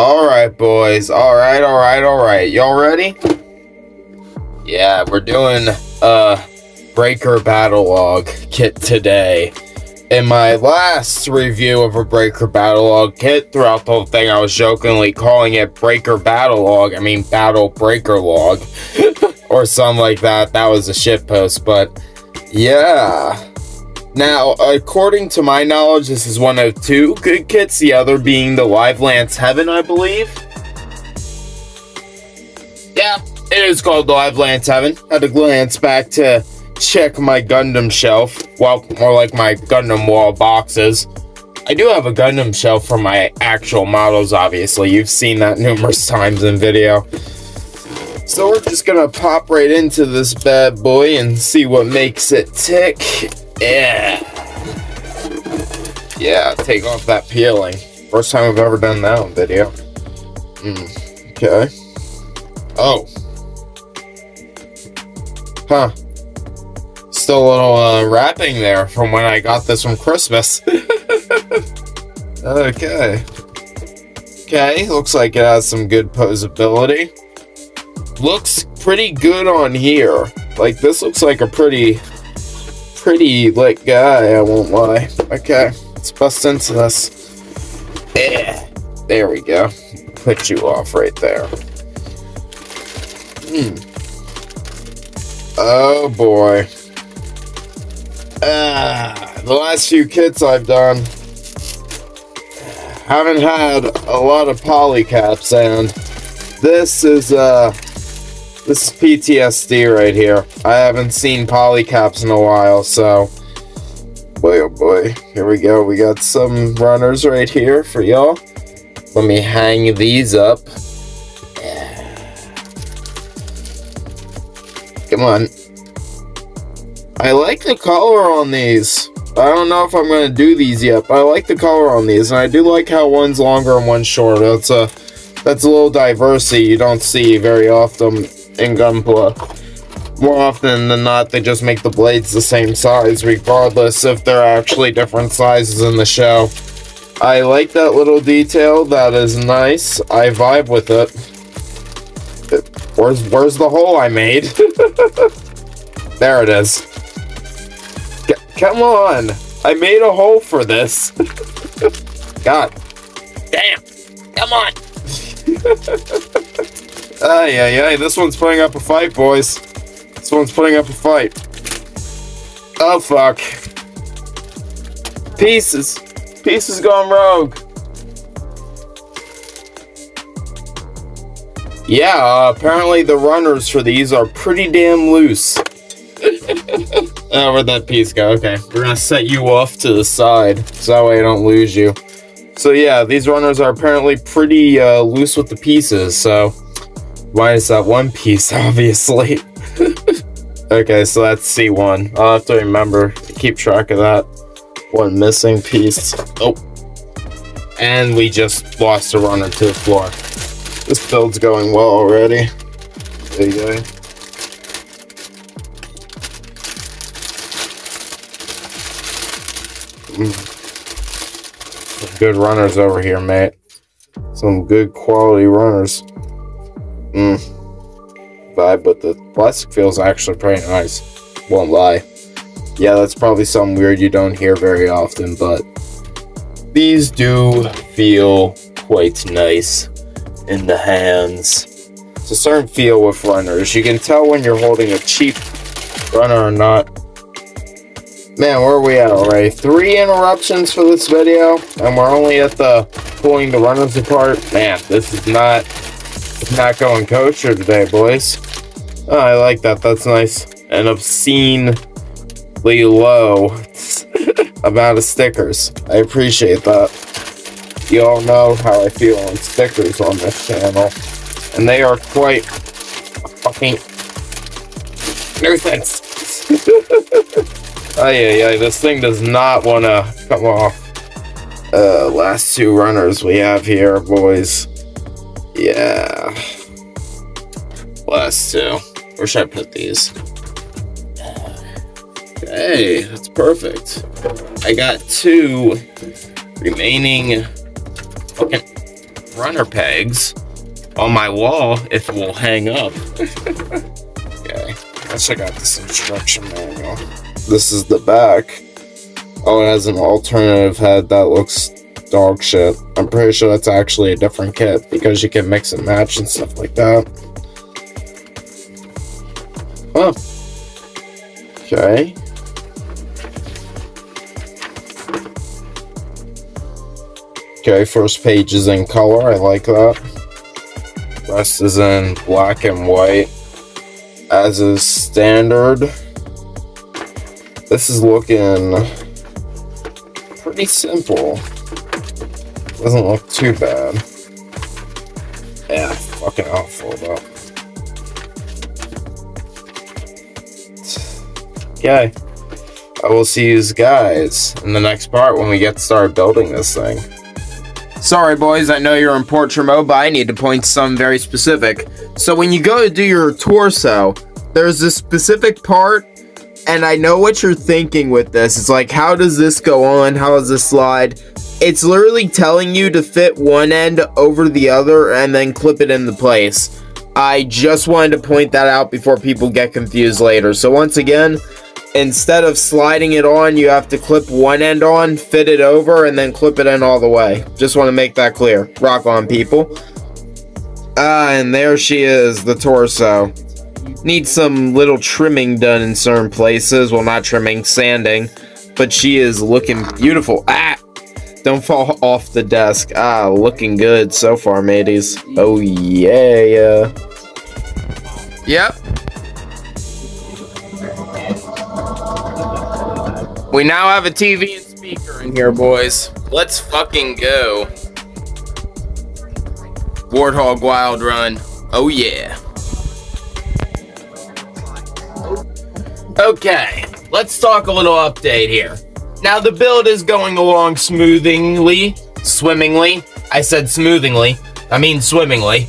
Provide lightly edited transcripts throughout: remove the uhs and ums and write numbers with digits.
Alright, boys. Alright. Y'all ready? Yeah, we're doing Breaker Battle Log kit today. In my last review of a Breaker Battle Log kit, throughout the whole thing, I was jokingly calling it Breaker Battle Log. I mean, Battle Breaker Log. Or something like that. That was a shitpost, but yeah. Now, according to my knowledge, this is one of two good kits, the other being the Live Lance Heaven, I believe. Yeah, it is called the Live Lance Heaven. Had to glance back to check my Gundam shelf. Well, more like my Gundam wall boxes. I do have a Gundam shelf for my actual models, obviously. You've seen that numerous times in video. So we're just gonna pop right into this bad boy and see what makes it tick. Yeah, take off that peeling. First time I've ever done that on video. Okay. Oh. Huh. Still a little wrapping there from when I got this from Christmas. Okay. Okay, looks like it has some good posability. Looks pretty good on here. Like, this looks like a pretty lit guy, I won't lie. Okay, let's bust into this. Yeah, there we go. Put you off right there. Oh boy. The last few kits I've done haven't had a lot of polycaps, and this is PTSD right here. I haven't seen polycaps in a while, so boy oh boy. Here we go. We got some runners right here for y'all. Let me hang these up. Come on. I like the color on these. I don't know if I'm going to do these yet, but I like the color on these, and I do like how one's longer and one's shorter. That's a little diversity you don't see very often in Gunpla. More often than not, they just make the blades the same size, regardless if they're actually different sizes in the show. I like that little detail. That is nice. I vibe with it. Where's the hole I made? There it is. Come on! I made a hole for this. God. Damn! Come on! Ay, this one's putting up a fight, boys. This one's putting up a fight. Oh, fuck. Pieces. Pieces gone rogue. Yeah, apparently the runners for these are pretty damn loose. Oh, where'd that piece go? Okay, we're gonna set you off to the side, so that way I don't lose you. So yeah, these runners are apparently pretty loose with the pieces, so minus that one piece, obviously. Okay, so that's C1. I'll have to remember to keep track of that one missing piece. Oh, and we just lost a runner to the floor. This build's going well already. There you go. Some good runners over here, mate. Some good quality runners. Vibe, but the plastic feels actually pretty nice. Won't lie. Yeah, that's probably something weird you don't hear very often, but these do feel quite nice in the hands. It's a certain feel with runners. You can tell when you're holding a cheap runner or not. Man, where are we at already? 3 interruptions for this video, and we're only at the pulling the runners apart. Man, this is not going kosher today, boys. Oh, I like that. That's nice. An obscenely low amount of stickers. I appreciate that. You all know how I feel on stickers on this channel, and they are quite fucking nuisance. Oh yeah, this thing does not want to come off. Last 2 runners we have here, boys. Yeah. Last 2. Where should I put these? Okay, that's perfect. I got 2 remaining fucking runner pegs on my wall if it will hang up. Okay, let's check out this instruction manual. This is the back. Oh, it has an alternative head that looks dog shit. I'm pretty sure that's actually a different kit because you can mix and match and stuff like that. Oh. Okay. Okay, first page is in color. I like that. Rest is in black and white, as is standard. This is looking pretty simple. Doesn't look too bad. Yeah, fucking awful though. Okay. I will see you guys in the next part when we get started building this thing. Sorry boys, I know you're in portrait mode, but I need to point to something very specific. So when you go to do your torso, there's this specific part, and I know what you're thinking with this. It's like, how does this go on? How does this slide? It's literally telling you to fit one end over the other and then clip it into place. I just wanted to point that out before people get confused later. So once again, instead of sliding it on, you have to clip one end on, fit it over, and then clip it in all the way. Just want to make that clear. Rock on, people. And there she is, the torso. Needs some little trimming done in certain places. Well, not trimming, sanding. But she is looking beautiful. Ah! Don't fall off the desk. Ah, looking good so far, mateys. Oh, yeah. Yep. We now have a TV and speaker in here, boys. Let's fucking go. Warthog Wild Run. Oh, yeah. Okay, let's talk a little update here. Now, the build is going along swimmingly. I said smoothingly. I mean swimmingly.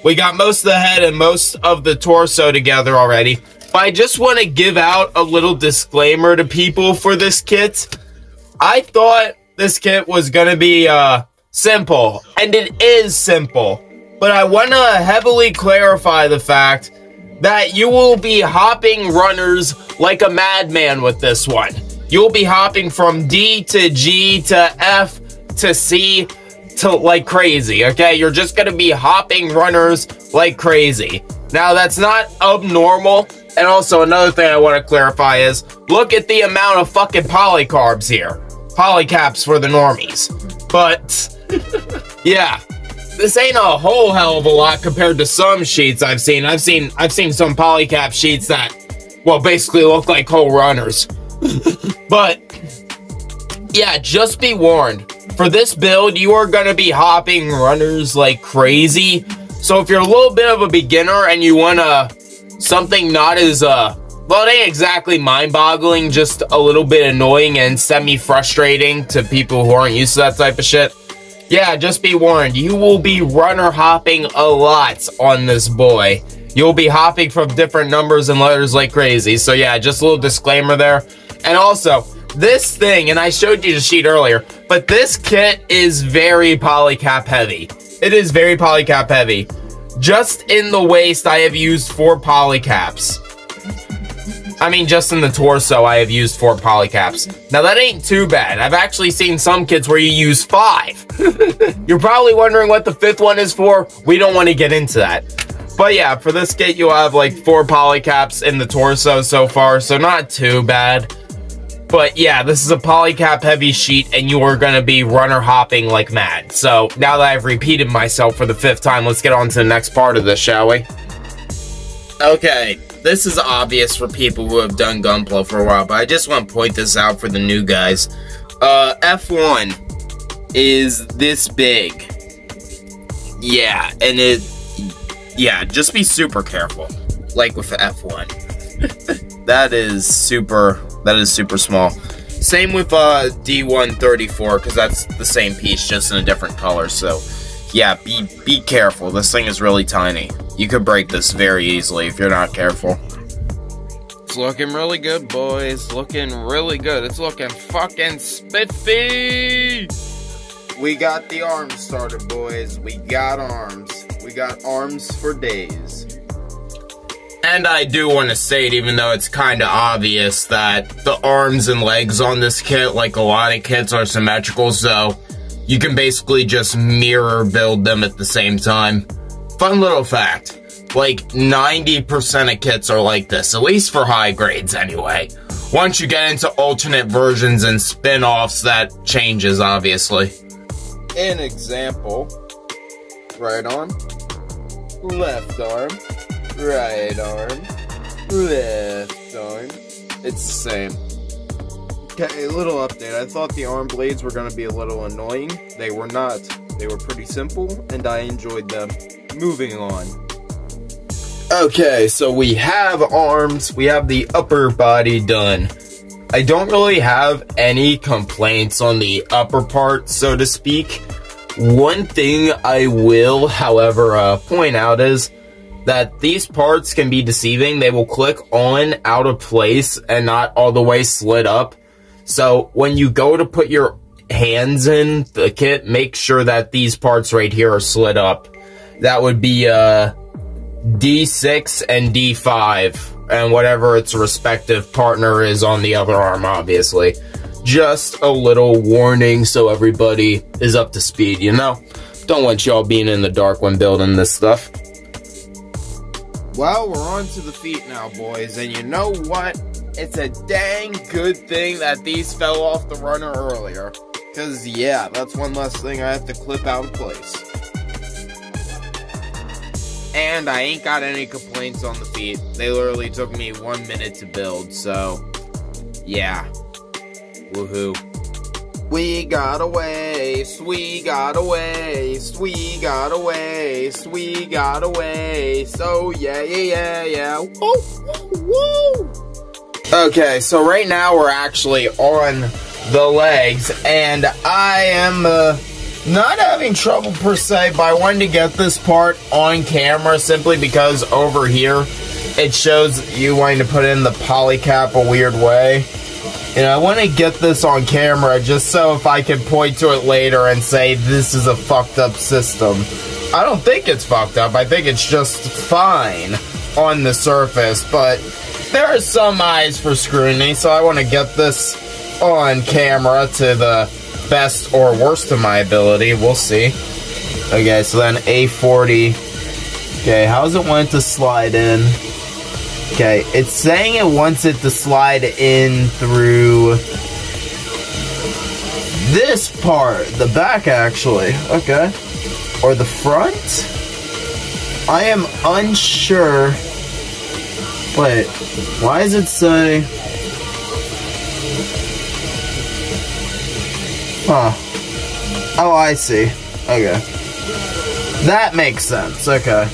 We got most of the head and most of the torso together already. But I just want to give out a little disclaimer to people for this kit. I thought this kit was going to be simple, and it is simple. But I want to heavily clarify the fact that you will be hopping runners like a madman with this one. You'll be hopping from D to G to F to C to like crazy, okay? You're just gonna be hopping runners like crazy. Now, that's not abnormal. And also, another thing I want to clarify is, look at the amount of fucking polycarbs here. Polycaps for the normies. But, yeah. This ain't a whole hell of a lot compared to some sheets I've seen. I've seen some polycap sheets that, well, basically look like whole runners. But, yeah, just be warned. For this build, you are going to be hopping runners like crazy. So if you're a little bit of a beginner and you want something not as, well, it ain't exactly mind-boggling, just a little bit annoying and semi-frustrating to people who aren't used to that type of shit. Yeah, just be warned, you will be runner hopping a lot on this boy. You'll be hopping from different numbers and letters like crazy. So yeah, just a little disclaimer there. And also, this thing, and I showed you the sheet earlier, but this kit is very polycap heavy. It is very polycap heavy. Just in the waist, I have used 4 polycaps. I mean, just in the torso, I have used 4 polycaps. Now, that ain't too bad. I've actually seen some kits where you use 5. You're probably wondering what the 5th one is for. We don't want to get into that. But yeah, for this kit, you'll have like 4 polycaps in the torso so far, so not too bad. But yeah, this is a polycap heavy sheet, and you are going to be runner hopping like mad. So now that I've repeated myself for the 5th time, let's get on to the next part of this, shall we? Okay. This is obvious for people who have done Gunpla for a while, but I just want to point this out for the new guys. F1 is this big. Yeah, and yeah, just be super careful. Like with the F1. that is super small. Same with D134, because that's the same piece, just in a different color, so yeah, be careful. This thing is really tiny. You could break this very easily if you're not careful. It's looking really good, boys. Looking really good. It's looking fucking spiffy. We got the arms started, boys. We got arms. We got arms for days. And I do want to state, even though it's kind of obvious, that the arms and legs on this kit, like a lot of kits, are symmetrical, so you can basically just mirror build them at the same time. Fun little fact. Like, 90% of kits are like this, at least for high grades anyway. Once you get into alternate versions and spin-offs, that changes, obviously. An example. Right arm. Left arm. Right arm. Left arm. It's the same. Okay, a little update. I thought the arm blades were going to be a little annoying. They were not. They were pretty simple, and I enjoyed them. Moving on. Okay, so we have arms, we have the upper body done. I don't really have any complaints on the upper part, so to speak. One thing I will, however, point out is that these parts can be deceiving. They will click on out of place and not all the way slid up. So when you go to put your hands in the kit, make sure that these parts right here are slid up. That would be, D6 and D5, and whatever its respective partner is on the other arm, obviously. Just a little warning so everybody is up to speed, you know? Don't want y'all being in the dark when building this stuff. Well, we're on to the feet now, boys, and you know what? It's a dang good thing that these fell off the runner earlier. Because, yeah, that's one less thing I have to clip out of place. And I ain't got any complaints on the feet. They literally took me 1 minute to build, so yeah. Woohoo. We got a waist, we got a waist, we got a waist, we got a waist. So yeah, yeah, yeah, yeah. Woo, woo, woo. Okay, so right now we're actually on the legs, and I am not having trouble per se, but I wanted to get this part on camera simply because over here it shows you wanting to put in the polycap a weird way. And I want to get this on camera just so if I can point to it later and say this is a fucked up system. I don't think it's fucked up. I think it's just fine on the surface, but there are some eyes for scrutiny, so I want to get this on camera to the best or worst of my ability. We'll see. Okay, so then A40. Okay, how's it want to slide in? Okay, it's saying it wants it to slide in through this part, the back actually. Okay, or the front? I am unsure. Wait, why does it say? Huh. Oh, I see. Okay. That makes sense. Okay.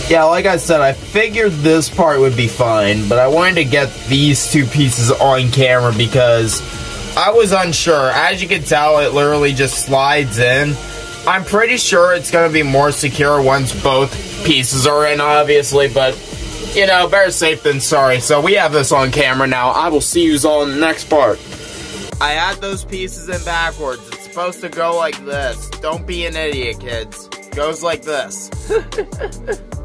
Yeah, like I said, I figured this part would be fine, but I wanted to get these two pieces on camera because I was unsure. As you can tell, it literally just slides in. I'm pretty sure it's going to be more secure once both pieces are in, obviously, but, you know, better safe than sorry. So we have this on camera now. I will see you all in the next part. I add those pieces in backwards. It's supposed to go like this. Don't be an idiot, kids. Goes like this.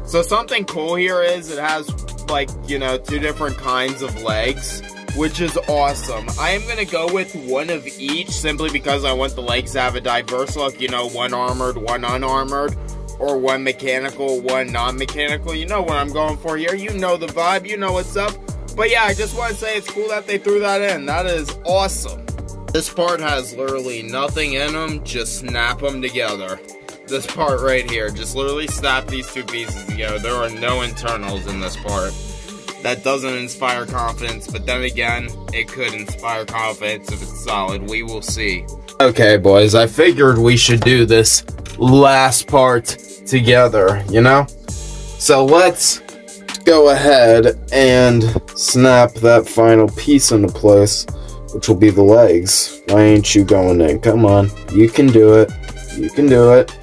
So something cool here is it has, like, you know, two different kinds of legs, which is awesome. I am going to go with one of each simply because I want the legs to have a diverse look. You know, one armored, one unarmored, or one mechanical, one non-mechanical. You know what I'm going for here. You know the vibe. You know what's up. But yeah, I just want to say it's cool that they threw that in. That is awesome. This part has literally nothing in them. Just snap them together. This part right here, just literally snap these two pieces together. There are no internals in this part. That doesn't inspire confidence, but then again, it could inspire confidence if it's solid. We will see. Okay, boys, I figured we should do this last part together, you know? So let's go ahead and snap that final piece into place, which will be the legs. Why ain't you going in? Come on, you can do it. You can do it.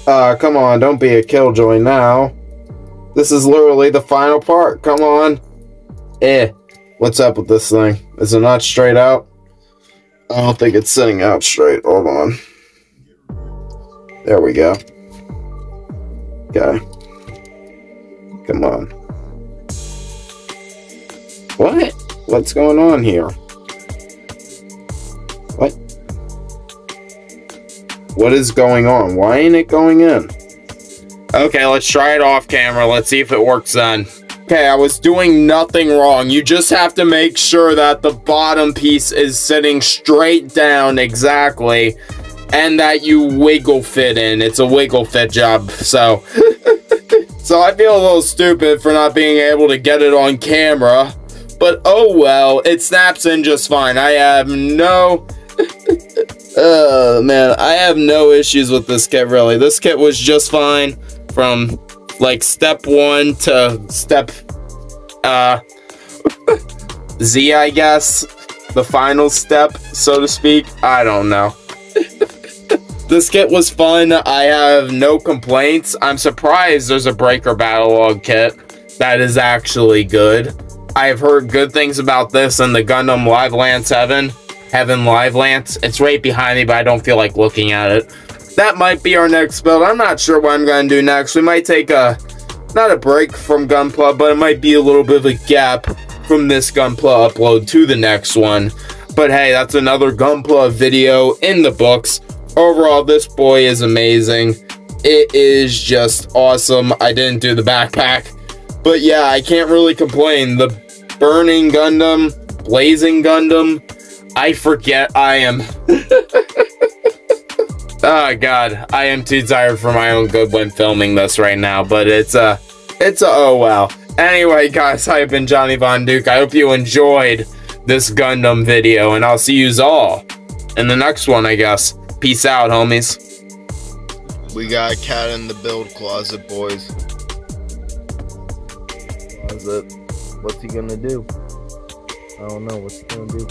Come on, don't be a killjoy now. This is literally the final part. Come on. What's up with this thing? Is it not straight out? I don't think it's sitting out straight. Hold on. There we go. Okay. Come on. What? What's going on here? What? What is going on? Why ain't it going in? Okay, let's try it off camera. Let's see if it works then. Okay, I was doing nothing wrong. You just have to make sure that the bottom piece is sitting straight down exactly, and that you wiggle fit in. It's a wiggle fit job, so... So I feel a little stupid for not being able to get it on camera, but oh well, it snaps in just fine. I have no... man, I have no issues with this kit, really. This kit was just fine from, like, step 1 to step, Z, I guess. The final step, so to speak. I don't know. This kit was fun. I have no complaints. I'm surprised there's a Breaker Battlelog kit that is actually good. I've heard good things about this and the Gundam Live Lance Heaven Live Lance. It's right behind me, but I don't feel like looking at it. That might be our next build. I'm not sure what I'm going to do next. We might take not a break from Gunpla, but it might be a little bit of a gap from this Gunpla upload to the next one. But hey, that's another Gunpla video in the books. Overall, this boy is amazing. It is just awesome. I didn't do the backpack, but yeah, I can't really complain. The Burning Gundam, Blazing Gundam, I forget I am... Oh god, I am too tired for my own good when filming this right now, but it's a oh well. Anyway, guys, I've been Johnny Von Duke. I hope you enjoyed this Gundam video, and I'll see yous all in the next one, I guess. Peace out, homies. We got a cat in the build closet, boys. Closet. What's he gonna do? I don't know. What's he gonna do?